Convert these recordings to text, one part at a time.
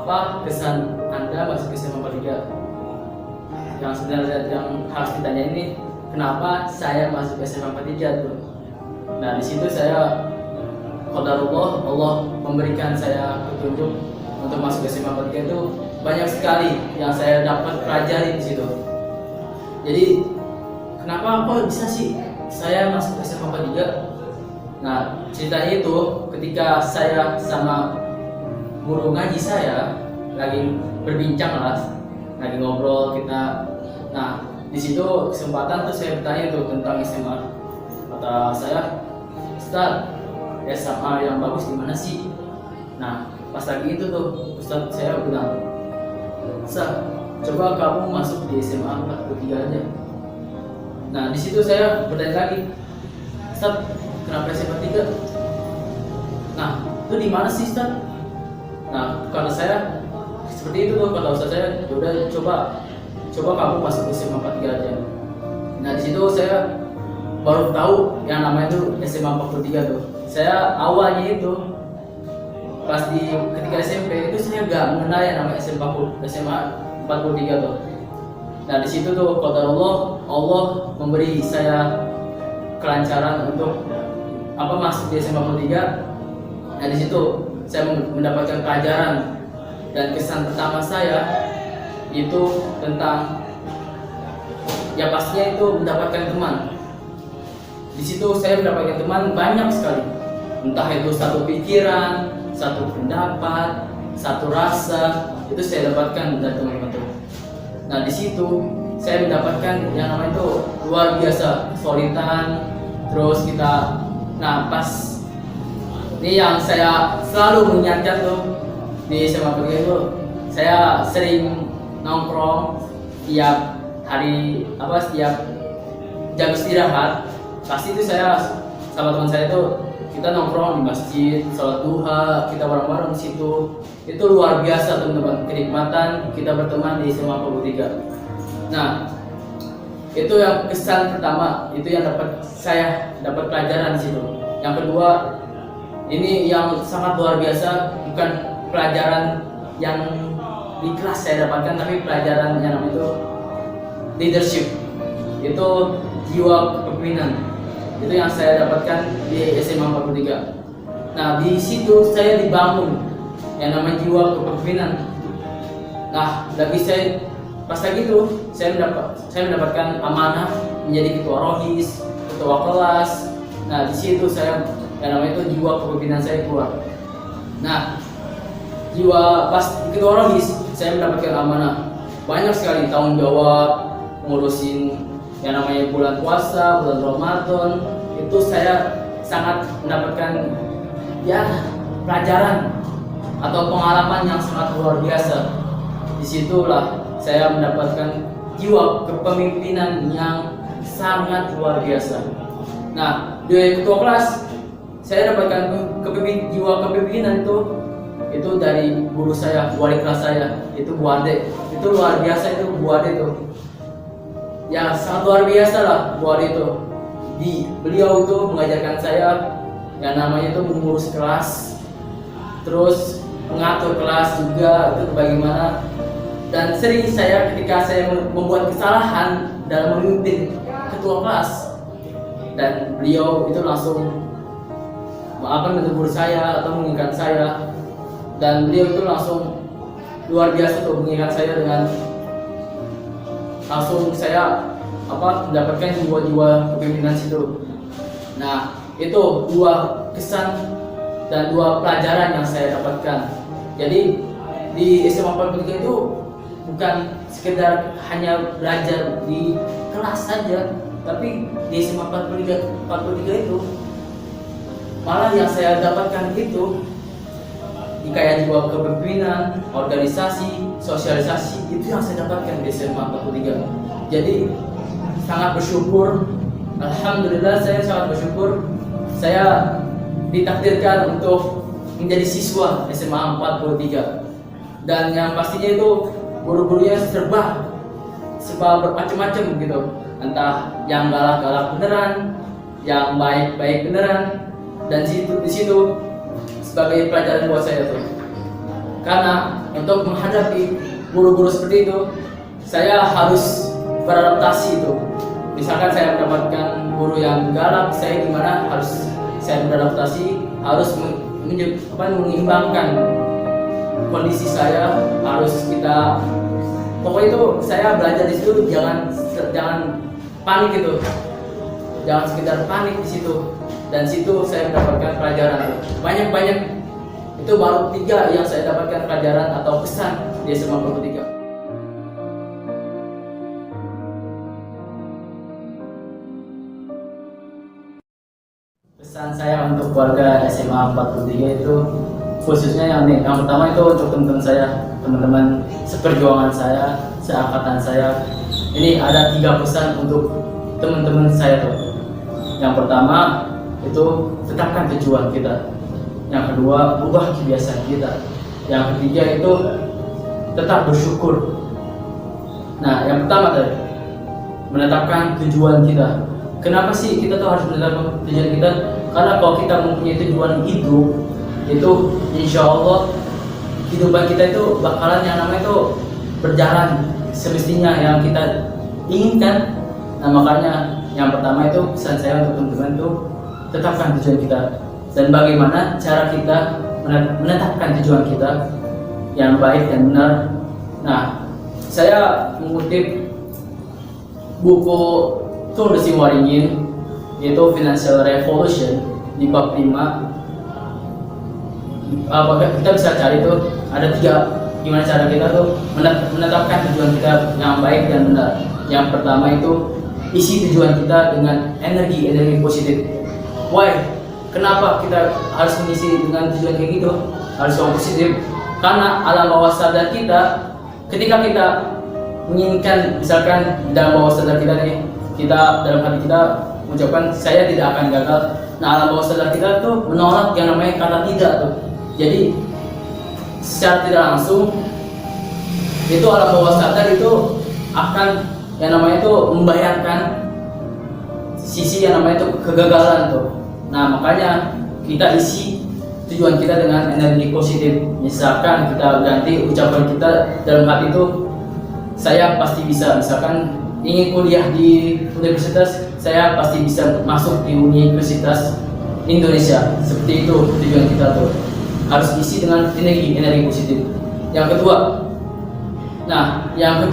apa kesan Anda masuk ke SMA 43? Yang sebenarnya yang harus ditanya ini, kenapa saya masuk ke SMA 43 tuh? Nah, di situ saya qadarullah, Allah memberikan saya petunjuk untuk masuk ke SMA 43 itu banyak sekali yang saya dapat pelajari di situ. Jadi kenapa kok bisa sih saya masuk ke SMA 43? Nah, ceritanya itu ketika saya sama guru ngaji saya lagi berbincang lah, lagi ngobrol kita. Nah, di situ kesempatan tuh saya bertanya tuh tentang SMA. Kata saya, Ustaz, SMA yang bagus di mana sih? Nah, pas lagi itu tuh Ustaz saya bilang, Ustaz, coba kamu masuk di SMA 43 aja. Nah, di situ saya bertanya lagi, Ustaz, kenapa SMA 3? Nah, itu di mana sih, Ustaz? Nah, kata saya seperti itu tuh, kata Ustaz saya, udah coba kamu masuk di SMA 43 aja. Nah, di situ saya baru tahu yang namanya itu SMA 43 tuh. Saya awalnya itu pas ketika SMP itu saya nggak mengenal yang namanya SMA 43 tuh. Nah, di situ tuh qadarullah, Allah memberi saya kelancaran untuk masuk di SMA 43. Nah, di situ saya mendapatkan pelajaran dan kesan pertama saya itu tentang pastinya itu mendapatkan teman. Di situ saya mendapatkan teman banyak sekali, entah itu satu pikiran, satu pendapat, satu rasa, itu saya dapatkan dari teman-teman itu. Nah, di situ saya mendapatkan yang namanya itu luar biasa solitan. Terus kita, nah pas ini yang saya selalu mengingatkan tuh di SMA 3 itu, saya sering nongkrong setiap hari setiap jam istirahat. Pasti itu saya sama teman saya tuh kita nongkrong di masjid, sholat duha, kita bareng-bareng di situ. Itu luar biasa teman-teman, kenikmatan kita berteman di SMA 43. Nah, itu yang kesan pertama, itu yang saya dapat pelajaran di situ. Yang kedua, ini yang sangat luar biasa, bukan pelajaran yang di kelas saya dapatkan, tapi pelajaran yang namanya itu leadership, itu jiwa kepemimpinan. Itu yang saya dapatkan di SMA 43. Nah, di situ saya dibangun yang namanya jiwa kepemimpinan. Nah, pas lagi itu saya mendapatkan amanah menjadi ketua rohis, ketua kelas. Nah, di situ saya yang namanya itu jiwa kepemimpinan saya keluar. Nah, pas ketua rohis saya mendapatkan amanah banyak sekali, tanggung jawab ngurusin yang namanya bulan puasa, bulan Ramadan. Itu saya sangat mendapatkan pelajaran atau pengalaman yang sangat luar biasa. Disitulah saya mendapatkan jiwa kepemimpinan yang sangat luar biasa. Nah, di ketua kelas saya dapatkan jiwa kepemimpinan itu dari guru saya, wali kelas saya, itu Bu Ade. Itu luar biasa, itu Bu Ade itu ya sangat luar biasa lah. Bu Ade itu beliau itu mengajarkan saya yang namanya itu mengurus kelas, terus mengatur kelas juga itu bagaimana. Dan sering ketika saya membuat kesalahan dalam memimpin ketua kelas, dan beliau itu langsung menegur saya atau mengingatkan saya, dan beliau itu langsung luar biasa tuh mengingat saya dengan langsung saya mendapatkan jiwa-jiwa kepemimpinan situ. Nah, itu dua kesan dan dua pelajaran yang saya dapatkan. Jadi di SMA 43 itu bukan sekedar hanya belajar di kelas saja, tapi di SMA 43 itu malah yang saya dapatkan itu kayak jiwa kepemimpinan, organisasi, sosialisasi, itu yang saya dapatkan di SMA 43. Jadi sangat bersyukur, alhamdulillah saya sangat bersyukur saya ditakdirkan untuk menjadi siswa SMA 43. Dan yang pastinya itu guru-gurunya serba bermacam-macam gitu, entah yang galak-galak beneran, yang baik-baik beneran. Dan di situ sebagai pelajaran buat saya tuh. Karena untuk menghadapi guru-guru seperti itu, saya harus beradaptasi itu. Misalkan saya mendapatkan guru yang galak, saya gimana harus saya beradaptasi, harus mengimbangkan kondisi saya, harus kita pokoknya itu saya belajar di situ jangan panik itu, jangan sekedar panik di situ. Dan situ saya mendapatkan pelajaran banyak itu baru 3 yang saya dapatkan pelajaran atau pesan di SMA Purwo 3. Pesan saya untuk keluarga SMA 43 itu khususnya yang pertama itu untuk teman-teman saya, teman-teman seperjuangan saya, seangkatan saya. Ini ada 3 pesan untuk teman-teman saya tuh. Yang pertama itu tetapkan tujuan kita. Yang kedua, ubah kebiasaan kita. Yang ketiga itu tetap bersyukur. Nah, yang pertama tadi menetapkan tujuan kita. Kenapa sih kita tuh harus menetapkan tujuan kita? Karena kalau kita mempunyai tujuan hidup, itu insya Allah kehidupan kita itu bakalan yang namanya itu berjalan semestinya yang kita inginkan. Nah, makanya yang pertama itu pesan saya untuk teman-teman itu tetapkan tujuan kita. Dan bagaimana cara kita menetapkan tujuan kita yang baik dan benar. Nah, saya mengutip buku Tour de Waringin, yaitu Financial Revolution di bab 5. Kita bisa cari tuh ada 3 gimana cara kita tuh menetapkan tujuan kita yang baik dan benar. Yang pertama itu isi tujuan kita dengan energi positif. Why? Kenapa kita harus mengisi dengan tujuan kayak gitu? Harus yang positif. Karena alam bawah sadar kita, ketika kita menginginkan, misalkan dalam bawah sadar kita nih, kita dalam hati kita mengucapkan saya tidak akan gagal. Nah, alam bawah sadar kita tuh menolak yang namanya kata tidak tuh. Jadi secara tidak langsung itu alam bawah sadar itu akan yang namanya itu membayarkan sisi yang namanya itu kegagalan tuh. Nah, makanya kita isi tujuan kita dengan energi positif. Misalkan kita ganti ucapan kita dalam hati itu, saya pasti bisa. Misalkan ingin kuliah di universitas, saya pasti bisa masuk di Universitas Indonesia. Seperti itu tujuan kita tuh. Harus isi dengan energi positif. Yang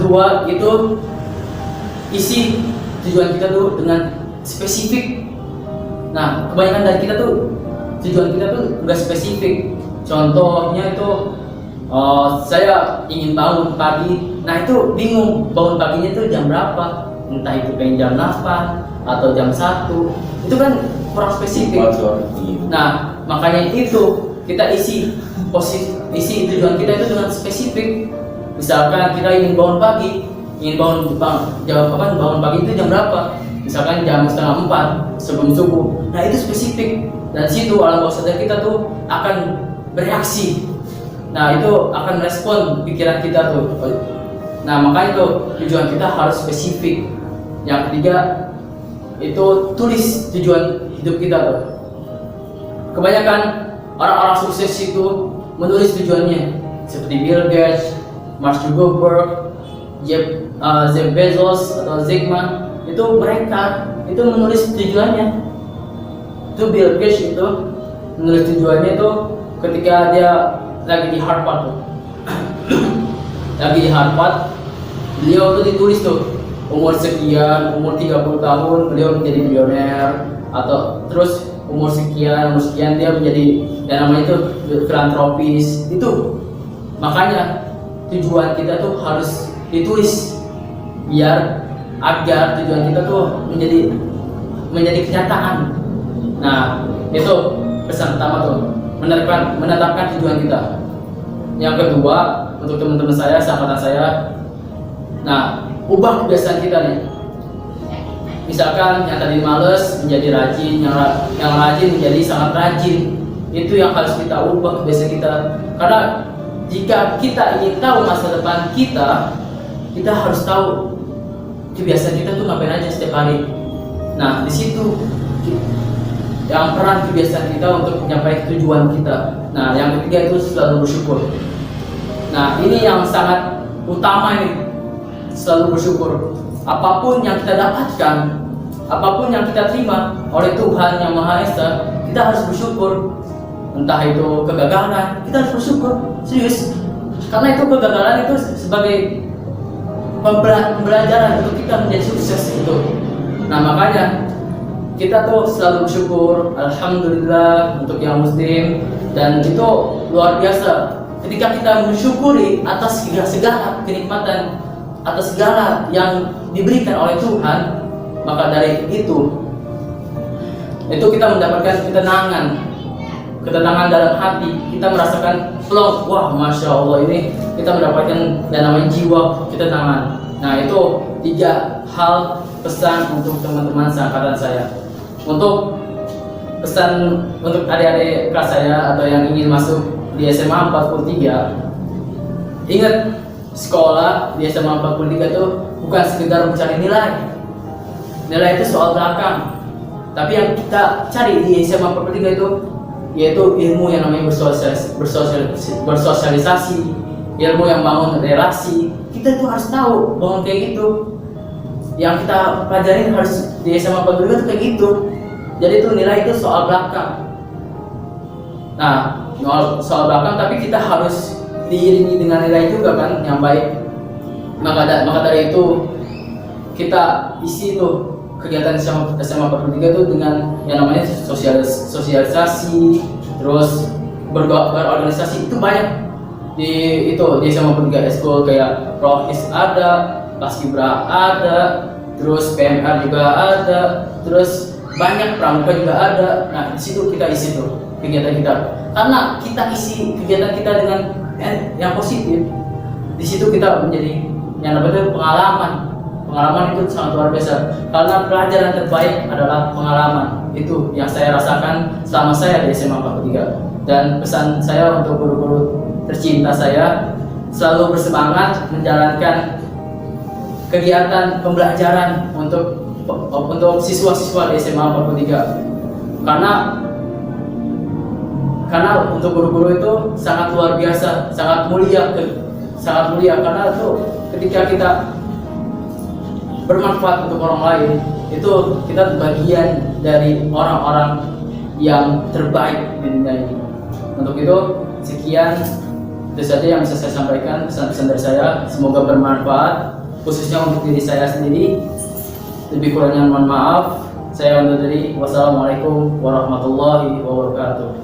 kedua itu isi tujuan kita tuh dengan spesifik. Nah, kebanyakan dari kita tuh tujuan kita tuh nggak spesifik. Contohnya itu saya ingin bangun pagi. Nah, itu bingung bangun paginya itu jam berapa? Entah itu pengen jam 8 atau jam 1. Itu kan kurang spesifik. Nah, makanya itu kita isi tujuan kita itu dengan spesifik. Misalkan kita ingin bangun pagi, bangun pagi itu jam berapa? Misalkan jam 3:30 sebelum subuh. Nah, itu spesifik. Dan situ alam bawah sadar kita tuh akan bereaksi. Nah, itu akan respon pikiran kita tuh. Nah, makanya itu tujuan kita harus spesifik. Yang ketiga itu tulis tujuan hidup kita tuh. Kebanyakan orang-orang sukses itu menulis tujuannya, seperti Bill Gates, Mark Zuckerberg, Jeff Bezos atau Jack Ma. Itu mereka itu menulis tujuannya. Itu Bill Gates itu menulis tujuannya itu ketika dia lagi di Harvard tuh. Lagi di Harvard, beliau tuh ditulis tuh umur sekian, umur 30 tahun beliau menjadi milioner, atau terus umur sekian dia menjadi yang namanya itu filantropis. Itu makanya tujuan kita tuh harus ditulis agar tujuan kita tuh menjadi kenyataan. Nah, itu pesan pertama tuh, menetapkan tujuan kita. Yang kedua, untuk teman-teman saya, sahabat saya, nah, ubah kebiasaan kita nih. Misalkan yang tadi malas menjadi rajin, yang rajin menjadi sangat rajin. Itu yang harus kita ubah kebiasaan kita. Karena jika kita ingin tahu masa depan kita harus tahu kebiasaan kita tuh ngapain aja setiap hari. Nah, di situ yang peran kebiasaan kita untuk mencapai tujuan kita. Nah, yang ketiga itu selalu bersyukur. Nah, ini yang sangat utama ini, selalu bersyukur. Apapun yang kita dapatkan, apapun yang kita terima oleh Tuhan Yang Maha Esa, kita harus bersyukur. Entah itu kegagalan, kita harus bersyukur, serius. Karena itu kegagalan itu sebagai pembelajaran untuk kita menjadi sukses itu. Nah, makanya kita tuh selalu bersyukur, alhamdulillah untuk yang muslim, dan itu luar biasa. Ketika kita mensyukuri atas segala kenikmatan, atas segala yang diberikan oleh Tuhan, maka dari itu kita mendapatkan ketenangan dalam hati. Kita merasakan plong, wah masya Allah, ini kita mendapatkan yang namanya jiwa ketenangan. Nah, itu 3 hal pesan untuk teman-teman seangkatan saya. Untuk pesan untuk adik-adik kelas saya atau yang ingin masuk di SMA 43, ingat, sekolah di SMA 43 itu bukan sekedar mencari nilai. Nilai itu soal belakang. Tapi yang kita cari di SMA 43 itu yaitu ilmu yang namanya bersosialisasi, ilmu yang bangun relasi. Kita tuh harus tahu bangun kayak gitu. Yang kita pelajarin harus di SMA 43 itu kayak gitu. Jadi itu nilai itu soal belakang. Nah, soal belakang, tapi kita harus diiringi dengan nilai juga kan yang baik. Maka dari itu kita isi tuh kegiatan SMA 43 itu dengan yang namanya sosialisasi, terus berorganisasi. Itu banyak di SMA 43 Eskul, kayak Rohis ada, Paskibra ada, terus PMR juga ada, terus banyak pramuka juga ada. Nah, di situ kita isi tuh kegiatan kita. Karena kita isi kegiatan kita dengan yang positif, di situ kita menjadi yang namanya pengalaman. Pengalaman itu sangat luar biasa. Karena pelajaran terbaik adalah pengalaman. Itu yang saya rasakan selama saya di SMA 43. Dan pesan saya untuk guru-guru tercinta saya, selalu bersemangat menjalankan kegiatan pembelajaran untuk siswa-siswa di SMA 43. Karena untuk guru-guru itu sangat luar biasa, sangat mulia karena itu ketika kita bermanfaat untuk orang lain, itu kita bagian dari orang-orang yang terbaik di dunia ini. Untuk itu, sekian itu saja yang bisa saya sampaikan, pesan-pesan dari saya. Semoga bermanfaat, khususnya untuk diri saya sendiri. Lebih kurangnya mohon maaf. Saya undur diri. Wassalamualaikum warahmatullahi wabarakatuh.